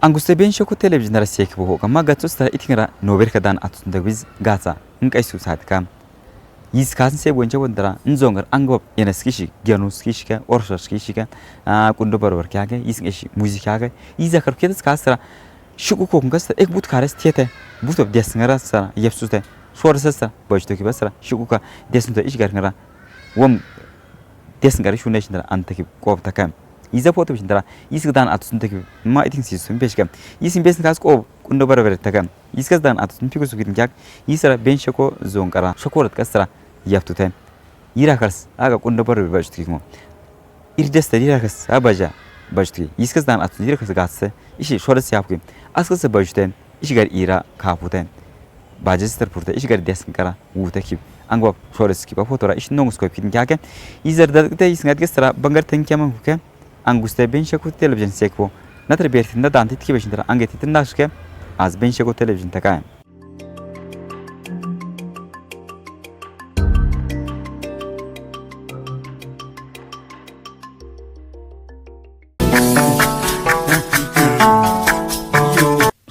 Anguste ben shoko television ra sek bo kama gatsus ta itingra nober kadan atun da biz gasa nkai su sat kam yis kasin se bonje wondra nzongar angop yeneskishi gianuskishika orshashkishika kundo barbar kyage yis ngeshi muzikage yiza karkedes kasra shuku kokungasta ek but kares tiete but of desngara sa yefsute sorsa bojto ki basra shukuka desunta ishgarngara wom desngara shuneshndra antaki kopta kam 이자 포토 비신다라 이스가단 아투슨데 마 이팅 시스템 베시감 이심 베스 가스고 군도 버버르타감 이스가단 아투슨 피고스 기든 약 이스라 벤쇼코 존가라 쇼코르트 가스라 야프투테 이라카스 아가 군도 버버 버시티모 이르데스타 이라카스 아바자 버시티 이스가단 아투슨 이라카스 가스 이시 쇼르스 야프기 아스가스 버시테 이시가 이라 카푸테 바제스터 푸르테 이시가 데스가라 우테키 앙고 쇼르스키 바포토라 이시 농스코 기든 약게 이저다데 이스가드 가스라 방가르 땡캬만 후케 Anguste ben shako television sekbo natre bertinda dantit ki besindra angetitin nashke az ben shako television taka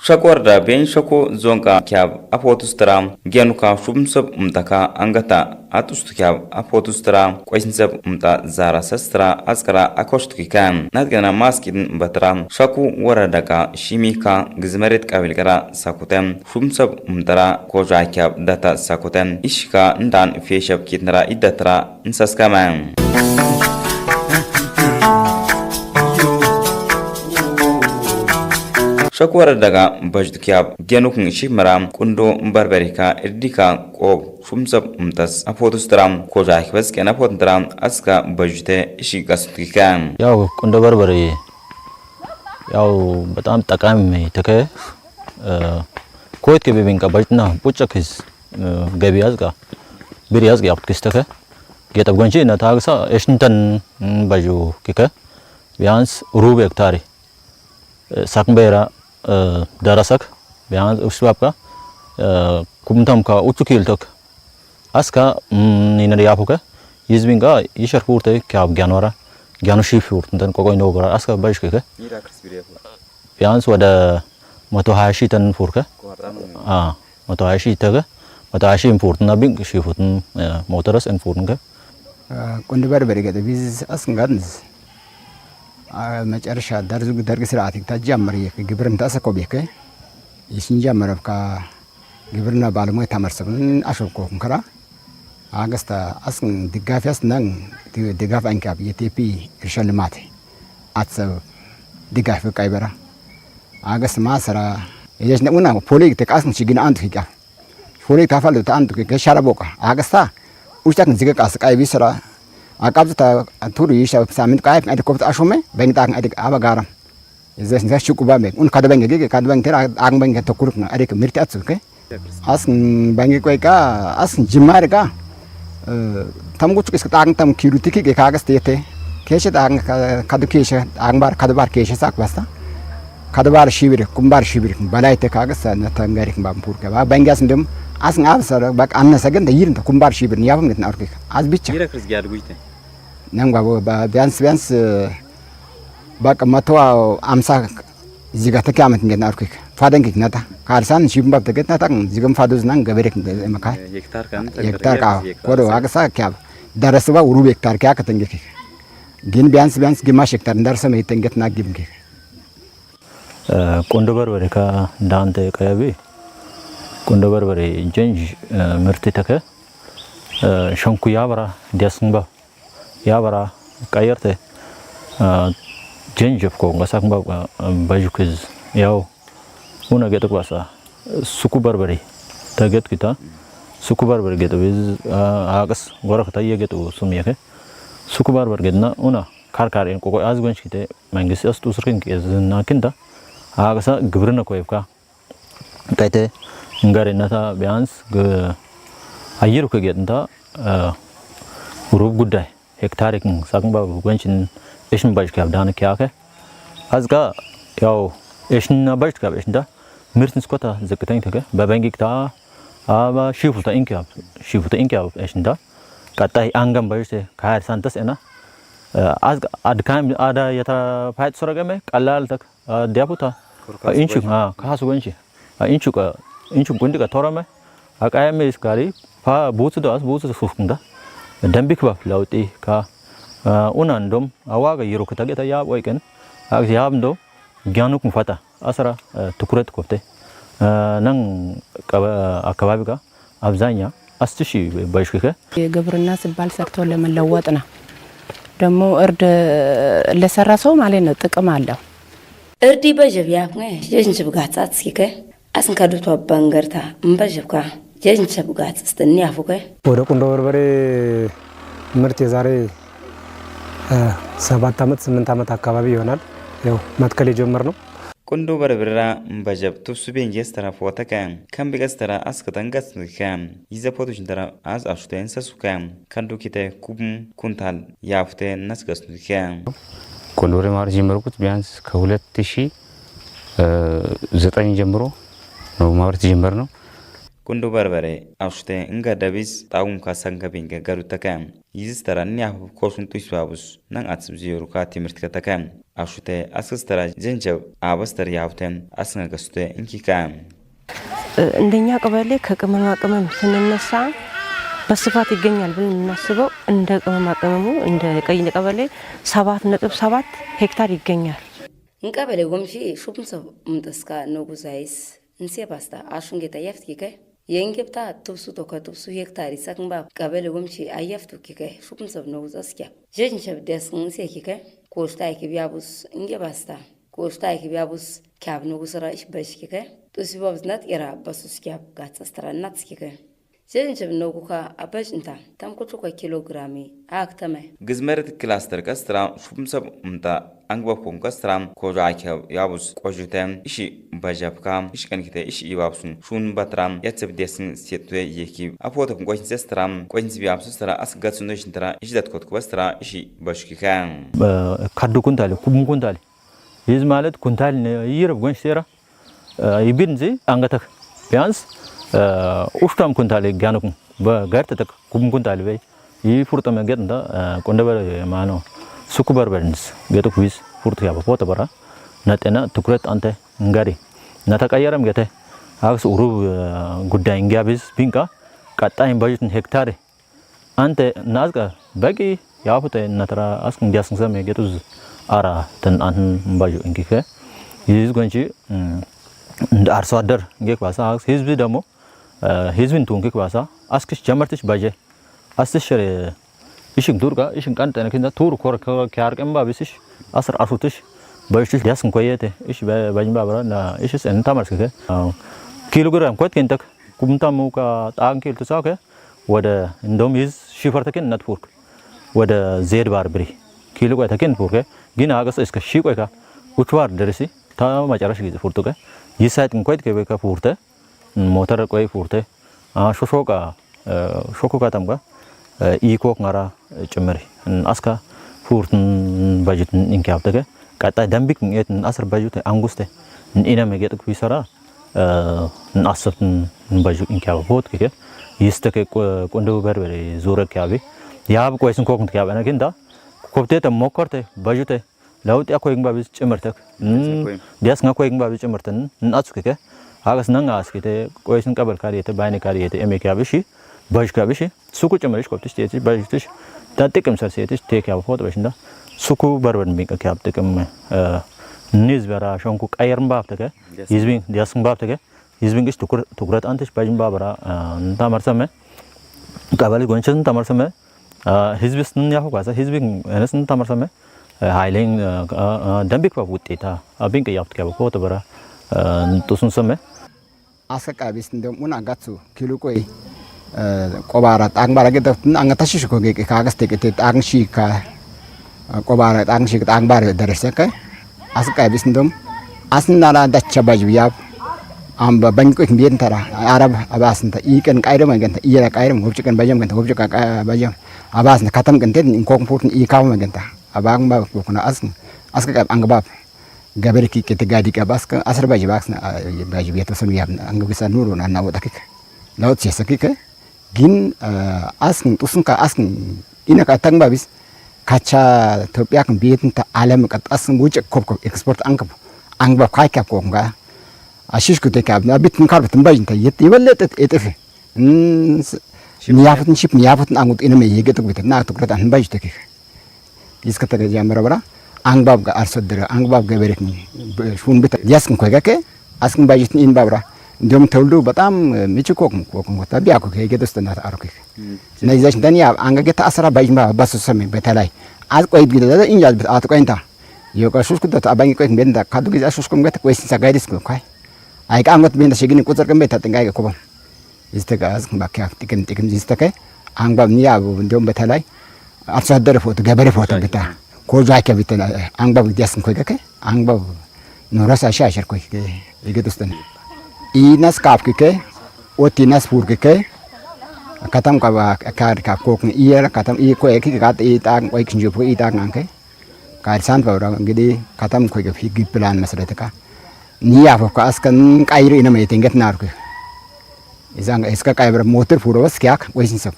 Shakorda ben shako zonka kyab apotustra genuka shumsab umtaka angata atustukya apotustra kwainsab umta zara sastra askara akostukika nadgana maskin batra shaku waradaka shimika gizmaret kavilgara sakutem shumsab umtara kojakyab data sakutem ishka ndan feshab kitnara idatra nsaskaman Shakwara daga bajdukyab genukun shimara kundo barbarika irdika ko shumsab umtas apotustram ko jahibas kena potntram aska bajute shigastukika yaw kundo barbari yaw batam takam take koit ke bibinka bajna puchakis gabias ga birias ga aptkistake getab gonchi na thagsa eshntan baju kika bians rubek tari sakbera darasak bian uswapka kumtam ka utukil tok aska ninari apuka yizbinga ishar purte kyab gyanora gyanushi purten ko koy nogara aska bajke ira krisbiriya bian swada motohashi tan purka motohashi taga motohashi purten abing shifuten motoras en purten ka kunde berberi gade biz asngadns መጨረሻ ደርግ ስርዓት ታጀምር ግብርና ተሰቆበከ ይስንጀምር ግብርና ባለሙያ ተመርሰብን አሽልኮ እንከራ አገስታ አስን ድጋፊያስ ነን ድጋፍ አንካብ የቲፒ እርሻ ልማት አትሰብ ድጋፍ ቀይበራ አገስ ማሰራ የጀስ ነውና ፖሊክ ተቃስን ሲግን አንድ ፊቃ ፖሊክ ታፋለ አንድ ከሻራ ቦቃ አገስታ ውሽታን ዝገቃስ ቀይ ቢሰራ አቃብታ ቱሪ ይሻው ሳምንት ቃይ አድኮብት አሾመ በእንጣን አድክ አበጋራም እዘስ ንሳ ሽቁባ መ ኡን ካደበንገ ገገ ካደበንገ ተራ አግበንገ ተኩሩክ ነው አድክ ምርት አትስከ አስን ባንገ ቆይቃ አስን ጅማርጋ ተምጉጭ እስከ ጣንተም ኪሉ ትኪ ከአገስት የተ ከሸ ጣን ካዱኬሸ አንባር ካድባር ከሸ ሳክ ባስታ ካድባር ሺብር ኩምባር ሺብር በላይ ተካገስ ነተንጋሪክ ባምፑር ከባ ባንጋስ እንደም አስን አብሰረ በቃ አነሰ ግን ይርንተ ኩምባር ሺብር ያብም ግን አርከ አዝ ብቻ ይረክስ ያድጉይተ ነንጓ ቢያንስ በቃ 150 እዚህ ጋር ተካመት ግን አርከ ፋደንክ ነታ ካልሳን ሺብም ተገት ነታ ዝግም ፋዶዝናን ገበሬክ መካ ሄክታር ካ ወዶ አገሳ ካብ ደረሰባ ሩብ ሄክታር ካ ከተንገክ ግን ቢያንስ ግማሽ ሄክታር እንደርሰ መይተንገት ናግምክ ቆንዶ በርበሬ ካ እንዳንተ ቀያቤ ቆንዶ በርበሬ ጀንጅ ምርት ተከ ሸንኩ ያበራ ዲያስንባ ያበራ ቀየርተ ጀንጅ እኮ ጋሳንባ ባጁክዝ ያው ኡና ገጠቋሳ ሱኩ በርበሬ ተገጥ ኪታ ሱኩ በርበሬ ገጠ ቢዝ አቅስ ጎረከታ የገጡ ሱሚያከ ሱኩ በርበሬ ገና ኡና ካርካሬን ቆቆ አዝጎንሽ ኪተ መንግስት አስቱ ስርክን ከዝና ክንዳ አቅሳ ግብርና ኮይብካ ታይተ እንጋሪናታ ቢያንስ አየሩ ከገጥንታ ሩብ ጉዳይ ሄክታሪክ ሳቅንባ ጎንችን እሽን ባጅ ካብዳነ ከያከ አዝጋ ያው እሽን ባጅ ካብሽንዳ ምርትን ስኮታ ዘቅተኝ ተከ በባንጊክታ አባ ሺፉታ ኢንካብ እሽንዳ ቀጣይ አንገም ባጅ ካር ሳንተስ እና አዝጋ አድካም አዳ የታ ፋይት ሶረገመ ቀላል ተክ ዲያፑታ inchu kasu ganchi inchu gundi ka torame akayame iskari pa butu das butu sufkunda dambik ba lauti ka unandom awaga yiru kita kita ya boyken ak yabndo gyanu kum fata asara tukuret kopte nang አካባቢ ጋር አብዛኛ 10,000 ባይሽከ የግብርና ሲባል ሰርቶ ለመለወጥ ነው። ደግሞ እርድ ለሰራ ሰው ማለት ነው ጥቅም አለው። እርዲ በጀብያ ጀንጅብ ጋጻት ሲከ አስንካዱት ባንገርታ እንበጀብካ ጀንጅብ ጋጽ ስተኒ አፉከ ወደ ቁንዶ በርበሬ ምርት የዛሬ 7 ዓመት 8 ዓመት አካባቢ ይሆናል ያው መትከል የጀመርነው ቁንዶ በርበሬ እንበጀብ ቱሱቤን የስተራ ፎተከ ከምቢገስተራ አስከተንገስ ከም ይዘፖቶች እንደራ አዝ አሽተን ሰሱከ ከንዱ ኪተ ኩም ኩንታል ያፍተ ነስገስኑከ ቁንዶ በርበሬ ማር ጀመርኩት ቢያንስ ከ2009 ጀምሮ ነው ማምረት ጀመርነው ቁንዶ በርበሬ አሽተ እንገደቢስ ጣውም ካሰንከቢን ገሩተከ ይዝስተራን ያፍ ኮሹን ቱስባቡስ ነን አትብዚሩካ ትምርት ከተከ አሽተ አስስተራ ጀንጀብ አበስተር ያፍተን አስነገስተ እንኪካ እንደኛ ቀበሌ ከቅመማ ቅመም ስንነሳ በስፋት ይገኛል ብለን እናስበው እንደ ቅመማ ቅመሙ እንደ ቀይ ቀበሌ 7.7 ሄክታር ይገኛል እንቀበሌ ወምሺ ሹምሰብ ምጥስካ ንጉዛይስ እንሴ ባስታ አሹንጌታ ያፍትኪከ የእንገብታ ትብሱ ተከትብሱ ሄክታር ይሰክንባ ቀበሌ ወምሺ አያፍቱኪከ ሹምሰብ ንጉዛስኪያ ጀንጀብ ደስንሴ ኪከ ኮስታይ ኪቢያቡስ እንገባስታ ኮስታይ ኪቢያቡስ ካብ ንጉስራሽ በሽኪከ ጡሲባብዝናት ኢራ በሱስኪያ ጋጽስተራናት ስኪከ ጀንጀብ ንጉካ አበሽንታ ታምኩቹ ኪሎግራሚ አክተመ ግዝመርት ክላስተር ከስትራ ሹምሰብ ምታ አንግባኩም ከስትራም ኮጃቸው ያቡስ ቆጅተም እሺ ባጃብካ እሺ ከንኪተ እሺ ይባብሱን ሹን ባትራም ያጽብ ደስን ሴት የኪ አፎተም ቆጅን ዘስትራም ቆጅን ቢያብሱ ስትራ አስጋጽኖሽ እንትራ እሺ ዳትኮት ከስትራ እሺ ባሽኪካ ካዱ ኩንታል ኩም ኩንታል ይዝ ማለት ኩንታል ይርብ ጎንሽ ሴራ ይብንዚ አንገተክ ቢያንስ ኡሽታም ኩንታል ጋነኩም በጋር ተተክ ኩም ኩንታል በይ ይፉርጠ መንገድ እንዳ ቆንደበረ ማኖ ሱኩ በርበሬንስ ገጡ ኩይስ ፉርት ያበ ፎቶ በራ ነጠና ትኩረት አንተ እንጋሪ ነተቀየረም ገተ አክስ ኡሩ ጉዳይ እንጋቢስ ቢንቃ ቀጣይን በጅትን ሄክታር አንተ ናዝቀ በቂ ያፉተ ነተራ አስክ እንዲያስንሰም ገጡዝ አራ ተን አንን ባዩ እንኪከ ይዝ ጎንጂ እንደ አርሶ አደር እንገክ ባሳ አክስ ህዝብ ደግሞ ህዝብን ቱንክ ባሳ አስክሽ ጀመርትሽ ባጀ አስሽር ይሽን ዱርጋ ይሽን ቀንተ ነከንዳ ቱር ኮር ከያርቀም ባብስሽ 10 አፉትሽ ባይሽሽ ያስን ቆየተ እሺ ባጅን ባብራና እሺስ እንታ ማርከከ ኪሎግራም ኮት ከንተክ ቁምታሙ ካ ጣንኪል ተሳከ ወደ እንደም ይዝ ሺፈርተከን ነጥፎርክ ወደ ዜድ ባርብሪ ኪሎ ቆይ ተከን ፎርከ ግን አገስ እስከ ሺ ቆይካ ውትዋር ደርሲ ታ ማጨራሽ ጊዜ ፎርቶከ ይሳይትን ኮይት ከበካ ፎርተ ሞተር ቆይ ፎርተ ሾሾቃ ሾኮካ ታምጋ ኢኮክ ማራ ጭምሪ አስካ ፉርትን ባጅትን እንካብተከ ቀጣይ ደምቢክ እንትን 10 ባጅት አንጉስተ እንኢና መገጥኩ ይሰራ እናሰፍን ባጅ እንካብ ሆት ከከ ይስተከ ቆንዶ በርበሬ ዞረክ ያቤ ያብ ቆይስን ኮክንት ያበና ግን ዳ ኮብቴተ ሞከርተ ባጅተ ለውጥ ያኮይን ባብስ ጭምርተክ ዲያስና ኮይን ባብስ ጭምርተን እናጽከከ አገስናን አስከተ ቆይስን ቀበል ካሪየተ ባይነ ካሪየተ ኤሜካብሺ ባጅካብሺ ሱቁ ጭምርሽ ኮብትሽ ቴቲ ባጅትሽ ታጥቅም ሰርሴትሽ ቴክ ያብ ፎት በሽንዳ ሱቁ በርበን ቢንቀ ካብ ጥቅም ኒዝ በራ ሾንኩ ቀየርም ባብተከ ይዝቢን ዲያስን ባብተከ ይዝቢን ግሽ ትኩረት አንተሽ ባጅን ባበራ እንታመርሰመ ቀበል ጎንቸን ታመርሰመ ህዝብስን ያሁ ጋዛ ህዝቢን እነስን ታመርሰመ ሃይሌን ደምቢክ ባብ ውጤታ አቢንቀ ያብት ካብ ፎት በራ እንጡስን ሰመ አሰቃቢስ እንደሙና ጋቱ ኪሎ ቆይ ቆባራ ጣንባራ ገደፍትን አንገታሽሽ ኮገ ካገስ ተከተ ጣንሺ ካ ቆባራ ጣንሺ ጣንባራ ደረሰከ አስቃቢስ እንደም አስናላ ዳቻ ባጅ ቢያብ አምባ ባንቆት ቢየን ተራ አረብ አባስንተ ይቀን ቃይደም ገንተ ይራ ቃይደም ወብጭ ቀን ባጀም ገንተ ወብጭ ቃ ባጀም አባስነ ከተም ገንተ ኢንኮምፖርት ኢካው ገንተ አባንባ ኮኩና አስቃብ አንግባብ ገበርኪ ከተጋዲ ቀባስከ አስር ባጅ ባክስ ባጅ ቢያተሰኑ ያብ አንግብሳ ኑሮ ናና ወጣከ ለውጥ ሲሰከከ ግን አስን ጡስንካ አስን ኢነካ ተንባቢስ ካቻ ኢትዮጵያ ከን ቤትን ተ ዓለም ቀጣስን ውጭ ኮብኮብ ኤክስፖርት አንከብ አንግባብ ካይካ ኮንጋ አሽሽ ኩቴካ አቢት ምካርበት እንባይንታ ይበለጥ እጥፍ ሚያፍትን ሺፕ ሚያፍትን አንጉጥ ኢነመ የገጠ ኩቴና ትኩረት አንባይሽ ተከ ይስከተ ጀመረ በራ አንግባብ ጋር አርሰደረ አንግባብ ገበሬት ሹን ቢት ያስክን ኮይጋከ አስክን ባይትን ኢንባብራ እንደውም ተውልዶ በጣም ምችኮክም ኮክም ወጣ ቢያኮ ከገደስተና አርኩ ነይዛች እንደኛ አንገገታ አስራ ባይማ ባሰሰም በተላይ አጥቆይ ቢደለ እንጃል አጥቆይንታ የቆሽሽ ኩተ አባኝ ቆይ እንደንዳ ካዱ ጊዜ አሽሽኩም ገተ ቆይስ ሳጋይዲስ ኮይ አይቃመት ቤንዳ ሽግኒ ቁጥር ቀን ቤታ ጥንቃቄ ኮበም ይስተጋዝ ባካክ ጥቅም ይስተከ አንግባብ ኒያቡ እንደውም በተላይ አርሶ አደረ ፎቶ ገበሬ ፎቶ ቢታ ኮጃከ ቢታ አንግባብ ዲያስን ኮይከ አንግባብ ኖራሳ ሻሸር ኮይ ይገደስተና ኢናስ ካፍከ ኦቲናስ ፉርከ ከተም ካ ካር ካ ኮክን ኢየራ ከተም ኢ ኮይ ከ ጋጥ ኢ ጣን ቆይ ክንጆ ፎ ኢ ጣን አንከ ካርሳን ባውራ እንግዲህ ከተም ኮይ ገፊ ግፕላን መስረተካ ኒያፎ ካስከን ቃይሪ ነው የትንገት ናርኩ ኢዛን እስከ ቃይብረ ሞተር ፉሮስ ኪያክ ወይስን ሰብ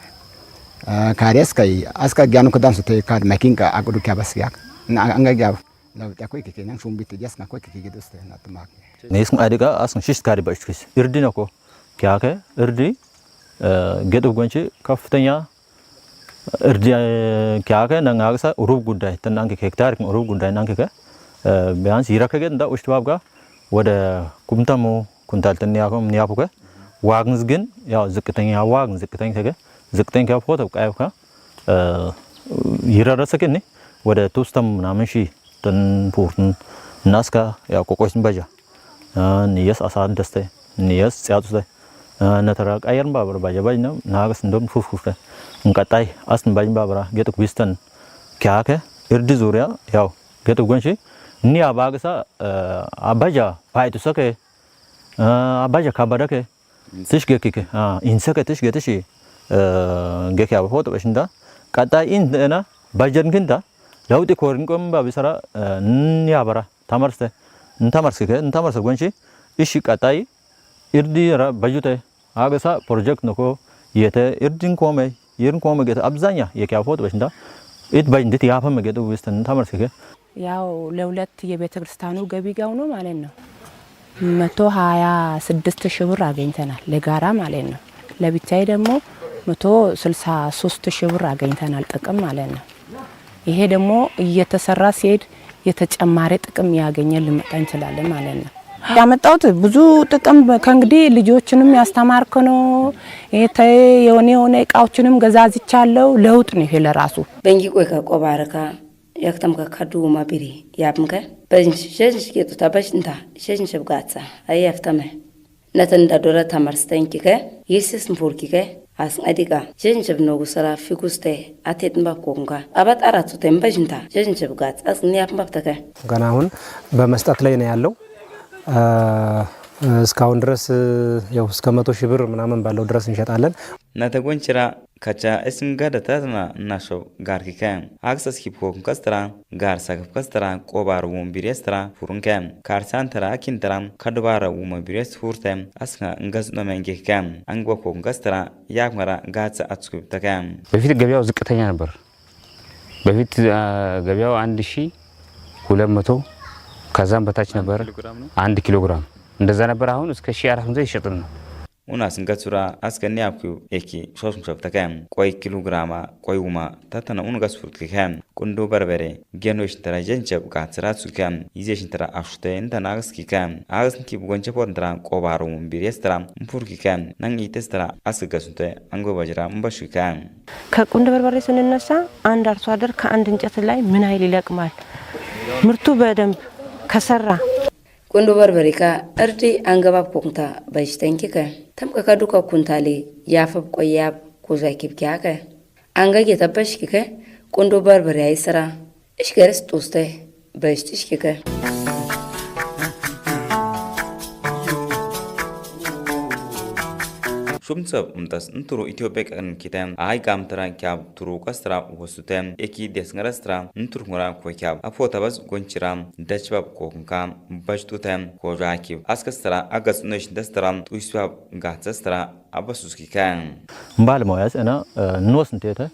ካሪያስ ከይ አስከ ጋኑ ከዳም ሰተ ካድ ማኪን ካ አቁዱ ኪያበስ ኪያክ እና አንጋጋው ለውጥ ያኮይ ከከናን ሹምቢት ዲያስ ና ኮይ ከከገደስተ ናጥማክ ኔስም አዲጋ አስን ሽሽ ካሪ ባችኩስ እርዲ ነኮ ኪያከ እርዲ ገጥብ ጎንቺ ከፍተኛ እርዲ ኪያከ ነንጋግሳ ሩብ ጉዳይ ተናንከ ሄክታር ሩብ ጉዳይ ናንከ ቢያንስ ይረከገ እንዳ ኡሽትባብጋ ወደ ኩምታሞ ኩንታል ተንያኮም ኒያፑከ ዋግንስ ግን ያው ዝቅተኛ ዋግን ዝቅተኛ ከገ ዝቅተኛ ከፎቶ ቃይውካ ይረረሰከኒ ወደ ቱስተም ምናምን ሺ ተን ፑርን ናስካ ያው ቆቆስን ባጃ ንየስ አሳን ደስተ ንየስ ጻቱተ ነተራ ቃየርን ባበር ባጃ ባጅ ነው ናገስ እንደም ፉፍፉፈ እንቀጣይ አስን ባጅን ባበራ ገጥ ኩስተን ኪያከ እርድ ዙሪያ ያው ገጥ ጎንሺ ኒ አባገሳ አባጃ ፋይቱ ሰከ አባጃ ካባዳከ ትሽገከከ ኢንሰከ ትሽገተሺ ገከያ በፎቶ በሽንዳ ቀጣይ ኢንና ባጀን ክንዳ ለውጥ ኮርንቆም ባቢሰራ ኒ አበራ ተመርሰ እንተመርሰ ጎንሺ እሺ ቀጣይ እርዲ ባጁተ አገሳ ፕሮጀክት ነኮ የተ እርድን ኮመ ይርን ኮመ ገተ አብዛኛ የኪያ ፎቶ በሽንዳ እት ባጅንት ያፈመ ገደ ውስጥ እንተመርሰ ያው ለሁለት የቤተ ክርስቲያኑ ገቢ ጋው ነው ማለት ነው 126 ሺህ ብር አገኝተናል ለጋራ ማለት ነው። ለብቻዬ ደግሞ 163 ሺህ ብር አገኝተናል ጥቅም ማለት ነው። ይሄ ደግሞ እየተሰራ ሲሄድ የተጨማሪ ጥቅም ያገኘን ልመጣ እንችላለን ማለት ነው። ያመጣውት ብዙ ጥቅም ከእንግዲህ ልጆችንም ያስተማርኩ ነው። የሆነ እቃዎችንም ገዛዝቻለሁ። ለውጥ ነው ይሄ ለራሱ በእንጂ ቆይ ከቆባረካ ያክተም ከካዱ ማቢሪ ያብምከ በእንጂ ሸንሽ የጡታ በሽንታ ሸንሽ ብጋጻ አያፍተመ ነተንዳ ዶራ ተመርስተንኪከ ይስስ ምፎርኪከ አስአዲጋ ሸንሽ ብኖጉ ሰራ ፊጉስተ አቴትን ባኮንጋ አባጣራቱ ተንበሽንታ ሸንሽ ብጋጻ አስኒ ያፍምባተከ ገና አሁን በመስጠት ላይ ነው ያለው። እስካሁን ድረስ ያው እስከ 100 ሺህ ብር ምናምን ባለው ድረስ እንሸጣለን። ነተጎንችራ ከቻ እስም ጋደታትና እናሾ ጋርኪከ አክሰስ ሂፕሆፕ ከስተራ ጋር ሰግፍ ከስተራ ቆባር ወምቢሬስትራ ፉሩንከ ካርሳንተራ ኪንተራ ከድባራ ወምቢሬስ ፉርተ አስካ እንገዝ ነው መንገከ አንጎኮ ከስተራ ያክመራ ጋጽ አትስኩብተከ በፊት ገበያው ዝቅተኛ ነበር። በፊት ገበያው 1200 ከዛም በታች ነበር 1 ኪሎ ግራም እንደዛ ነበር። አሁን እስከ 1400 ይሸጥን ነው ኡናስ እንገሱራ አስከኒ አኩ ኤኪ 300 ተከም ቆይ ኪሎ ግራማ ቆይ ውማ ታተና ኡንጋስ ፍርትከም ቁንዶ በርበሬ ገኖሽ ተራጀን ጀብቃ ስራት ሱከም ይዜሽን ተራ አፍሽተ እንተናግስ ኪከም አግስንቲ በጎንቸ ፖንትራ ቆባሩ ቢሬስትራ ምፉርኪከም ነን ኢተስትራ አስገሱተ አንጎ ባጅራ ምባሽከም ከቁንዶ በርበሬ ስንነሳ አንድ አርሶ አደር ከአንድ እንጨት ላይ ምን ኃይል ይለቅማል? ምርቱ በደንብ ከሰራ ቁንዶ በርበሬካ እርዲ አንገባብ ኮንታ ባይስተንኪከ ተምከ ከዱካ ኩንታሌ ያፈብ ቆያብ ኮዛኪብኪያከ አንገግ የተበሽኪከ ቁንዶ በርበሬ አይሰራ እሽገርስ ጦስተ ባይስትሽኪከ ሹምሰብ umtas nturu Ethiopia kan kita ai kam tran kyab turu kastra hosutem eki desngarastra nturu ngara ko kyab afotabas gonchiram dachbab ko kam bajtutem ko jaki askastra agas nesh dastram tuisbab gatsastra abasuski kan mbal moyas ana nos ntete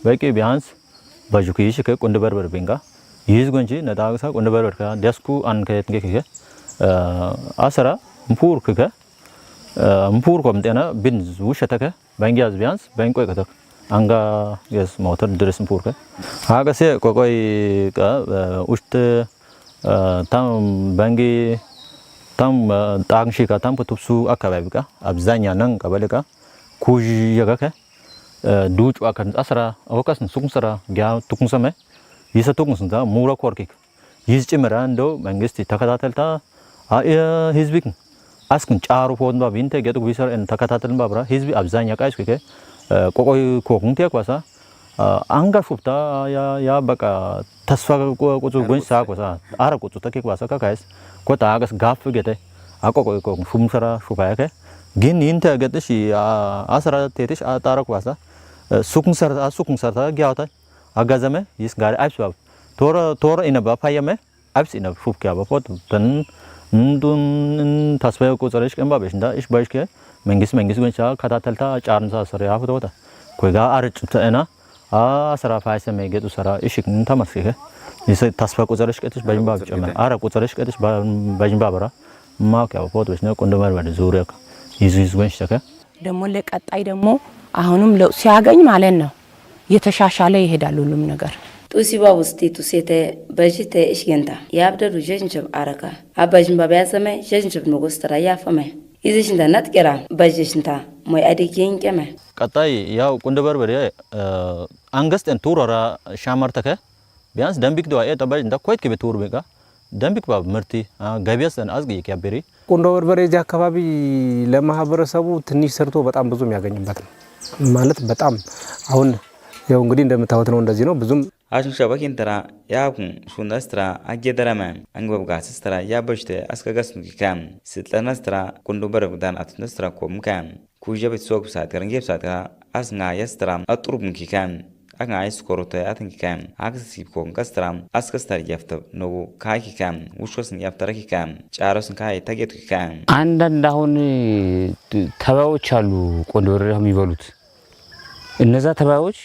በቂ ቢያንስ ባጁኪሽ ከቆንደ በርበር ቢንጋ ይዝ ጎንጂ ነዳግሳ ቆንደ በርበር ካ ደስኩ አንከት ገከ አስራ ምፑር ከከ ምፑር ቆምጤና ቢንዝ ውሸተከ ባንጊያዝ ቢያንስ ባንቆይ ከተክ አንጋ የስ ሞተር ድረስ ምፑር ከ አገሴ ቆቆይ ቃ ውሽት ታም ባንጊ ታም ጣንሺ ካ ታም ቁጥብሱ አካባቢ ቃ አብዛኛ ነን ቀበለ ቃ ኩጅ የጋከ ዱጭ አከን አስራ አወቃስን ሱቁንሰራ ጋ ቱቁንሰመ ይሰቱቁንሰንታ ሙራ ኮርኪክ ይዝ ጭምራ እንደው መንግስት ተከታተልታ ህዝብክ አስክን ጫሩ ፎንባ ቢንተ ገጡ ቢሰር እን ተከታተልን ባብራ ህዝብ አብዛኛ ቃይስ ከከ ቆቆይ ኮኩንቴ ኳሳ አንጋ ሹፍታ ያ በቃ ተስፋ ቁጡ ጎንሳ ኳሳ አረ ቁጡ ተከ ኳሳ ካይስ ኮታ አገስ ጋፍ ገተ አቆቆይ ኮኩ ሹምሰራ ሹፋያከ ግን ይንተ ገጥሽ አስራ ተቴሽ አጣራ ኳሳ ሱኩን ሰርታ ጊያውታ አጋዘመ ይስ ጋር አይስባብ ቶረ ኢነባ ፋየመ አብስ ኢነብ ሹፍኪያ በፎት ተን እንዱን ታስባዩ ቆጸረሽ ቀንባ በሽንዳ እሽ ባይሽከ መንግስት ጎንቻ ከታተልታ ጫርንሳ ሰር ያፍቶታ ኮይጋ አርጭ ተና አስራ ፋይሰመ ገጡ ሰራ እሽክ እንተመስከ ይስ ታስባ ቆጸረሽ ቀጥሽ ባጅንባ ጨመ አረ ቆጸረሽ ቀጥሽ ባጅንባ በራ ማውቂያው ፎቶች ነው ቆንደማር ወደ ዙሪያ ይዙ ጎንቻከ ደግሞ ለቀጣይ ደግሞ አሁንም ለውጥ ሲያገኝ ማለት ነው የተሻሻለ ይሄዳል ሁሉም ነገር ጡሲባ ውስጥ ጡሴተ በጅተ እሽገንታ ያብደሩ ጀንጀብ አረካ አባጅን ባባያሰመ ጀንጀብ ንጉስተራ ያፈመ ይዝሽንታ ናትቀራ በጅሽንታ ሞይ አዲጌን ቀመ ቀጣይ ያው ቁንደበር በደ አንገስten ቱራራ ሻማርተከ ቢያንስ ደምቢክ ደዋ ጠባጅ እንዳ ኮይት ከበቱር በቃ ደምቢክ ባብ ምርቲ ገቢያሰን አዝገይ ከበሪ ቁንደበር በረጂ አካባቢ ለማህበረሰቡ ትንሽ ሰርቶ በጣም ብዙ የሚያገኝበት ነው ማለት በጣም አሁን ያው እንግዲህ እንደምታውቁት ነው እንደዚህ ነው ብዙም አሽን ሸበኪን ተራ ያኩን ሹንዳስትራ አገደረመ አንግበብ ጋስስትራ ያበሽተ አስከጋስኑ ኪካም ስልጠናስትራ ቁንዶበር በዳን አትነስትራ ኮምካም ኩጀበት ሶክ ሳት ከረንጌብ ሳት አስና ያስትራ አጥሩብን ኪካም አግና አይስኮሮተ አትንኪካም አክሲብ ኮን ካስትራም አስከስታር ያፍተ ነው ካኪካም ውሾስን ያፍተረ ኪካም ጫሮስን ካይ ታጌቱ ኪካም አንዳንድ አሁን ተባዮች አሉ ቆንዶበር የሚበሉት እነዛ ተባዮች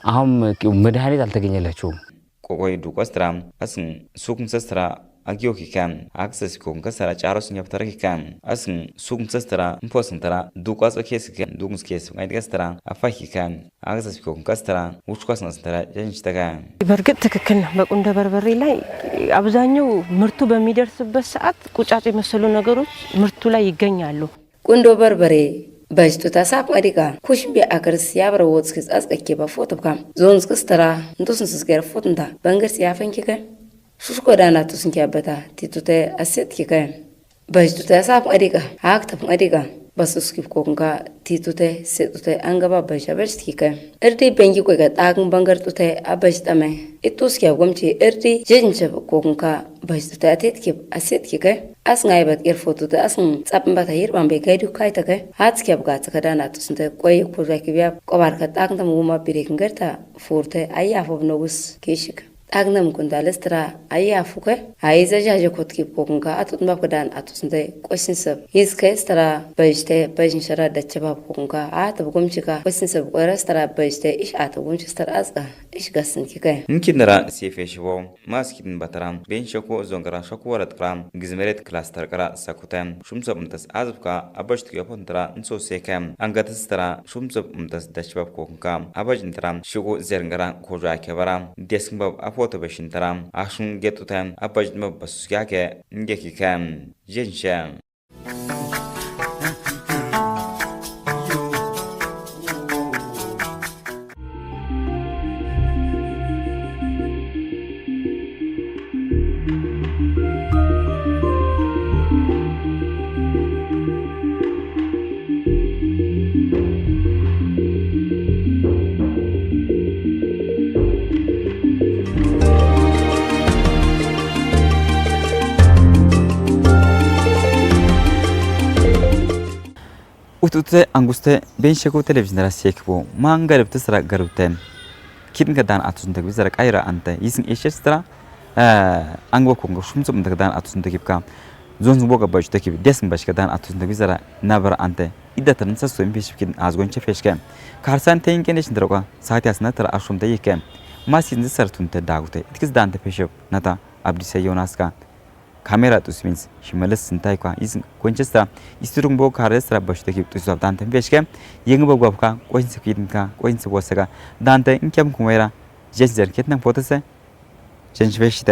አሁን መድኃኒት አልተገኘላቸውም ቆቆይ ዱቆስትራም አስን ሱቁን ሰስትራ አጊዮ ኪካም አክሰስ ኮን ከሰራ ጫሮስን ያፍተረ ኪካም አስን ሱቁን ሰስትራ እንፖስን ተራ ዱቋስ ኬስ ኪካም ዱቁስ ኬስ አይደገስትራ አፋይ ኪካም አክሰስ ኮን ከስትራ ውጭቋስ ነስተራ ጀንጅተጋ በርግጥ ትክክል ነው በቁንደበር በሬ ላይ አብዛኛው ምርቱ በሚደርስበት ሰዓት ቁጫጭ የመሰሉ ነገሮች ምርቱ ላይ ይገኛሉ ቁንዶበር በሬ በጅቱ ታሳብ አዲጋ ኩሽም ቢአከርስ ያብረውት ስክስ አስቀኬ በፎቶካም ዞንስ ክስተራ እንቶስን ስስገር ፎትንታ በንገርስ ያፈንኪከ ሹሽ ጎዳናቱ ስንኪያበታ ቲቱተ አሴት ኪከ በጅቱ ታሳብ አዲጋ አክተፍ አዲጋ በሱስኪፍ ኮንካ ቲቱተ ሴቱተ አንገባ በሻበርስ ኪከ እርዲ በንጊ ቆይጋ ጣግን በንገርቱተ አበጅጠመ ኢቱስኪያ ጎምቺ እርዲ ጀንጀብ ኮንካ በጅቱተ አቴትኪ አሴት ኪከ አስናይበት ኤርፎቱተ አስን ጻፕንባታ ይርባን በጋይዱ ካይተከ አትኪያብ ጋት ከዳናቱ ስንተ ቆይ ኮዛኪቢያ ቆባርከ ጣግንተም ውማ ቢሬክን ገርታ ፎርተ አያፎብ ነውስ ኬሽክ ጣግነም ኩንዳለስትራ አያፉከ አይዘጃጀ ኮትኪ ኮንካ አቱንባ ከዳን አቱስንተ ቆስንሰብ ይስከስትራ በጅተ በጅንሸራ ደቸባ ኮንካ አተብ ጎምቺካ ቆስንሰብ ቆረስትራ በጅተ ኢሽ አተብ ጎምቺስትራ አጽጋ ኢሽ ጋስንኪከ እንኪነራ ሲፌሽቦ ማስኪን ባተራም ቤንሸኮ ዞንገራ ሸኮ ወረጥራም ግዝመሬት ክላስተር ቀራ ሰኩተም ሹምሰብ እንተስ አዝብካ አበጅት ያፖንትራ እንሶሴከም አንገተስትራ ሹምሰብ እንተስ ደቸባ ኮንካ አበጅንትራም ሽጎ ዘርንገራ ኮጃ ከበራም ዴስክባብ ፎቶ በሽንተራም አሹን ገጡተም አባጅት መበሱስ ያከ እንገኪከም ጀንሸ ውጡተ አንጉስተ ቤንሸኮ ቴሌቪዥን ራስየክቦ ማንገርብተ ስራ ገርብተ ኪድን ከዳን አቱስን ተግቢ ዘራ ቃይራ አንተ ይስን ኤሸስትራ አንግቦ ኮንጎ ሹምጽም ተግዳን አቱስን ተግብካ ዞንዝ ቦጋ ባጅ ተግቢ ደስን ባጅ ከዳን አቱስን ተግቢ ዘራ ናበር አንተ ኢዳተን ሰሶ ኢንፌሽኪን አዝጎንቸ ፌሽከ ካርሳን ተንከነሽ እንደረቋ ሳት ያስና ተራ አሹም ተይከ ማሲን ዘሰርቱን ተዳጉተ ኢትክስ ዳንተ ፌሽብ ነታ አብዲሰ ዮናስካ ካሜራ ጡስሚንስ ሽመለስ ስንታይኳ ይዝ ኮንቸስታ ይስቱሩም ቦ ካረስራ በሽተኪ ጡስብ ዳንተ ፌሽከ የንግበጓብካ ቆይንስ ፊትንካ ቆይንስ ወሰጋ ዳንተ እንከም ኩሜራ ጀንዘር ከተና ፎተሰ ጀንሽ ፌሽታ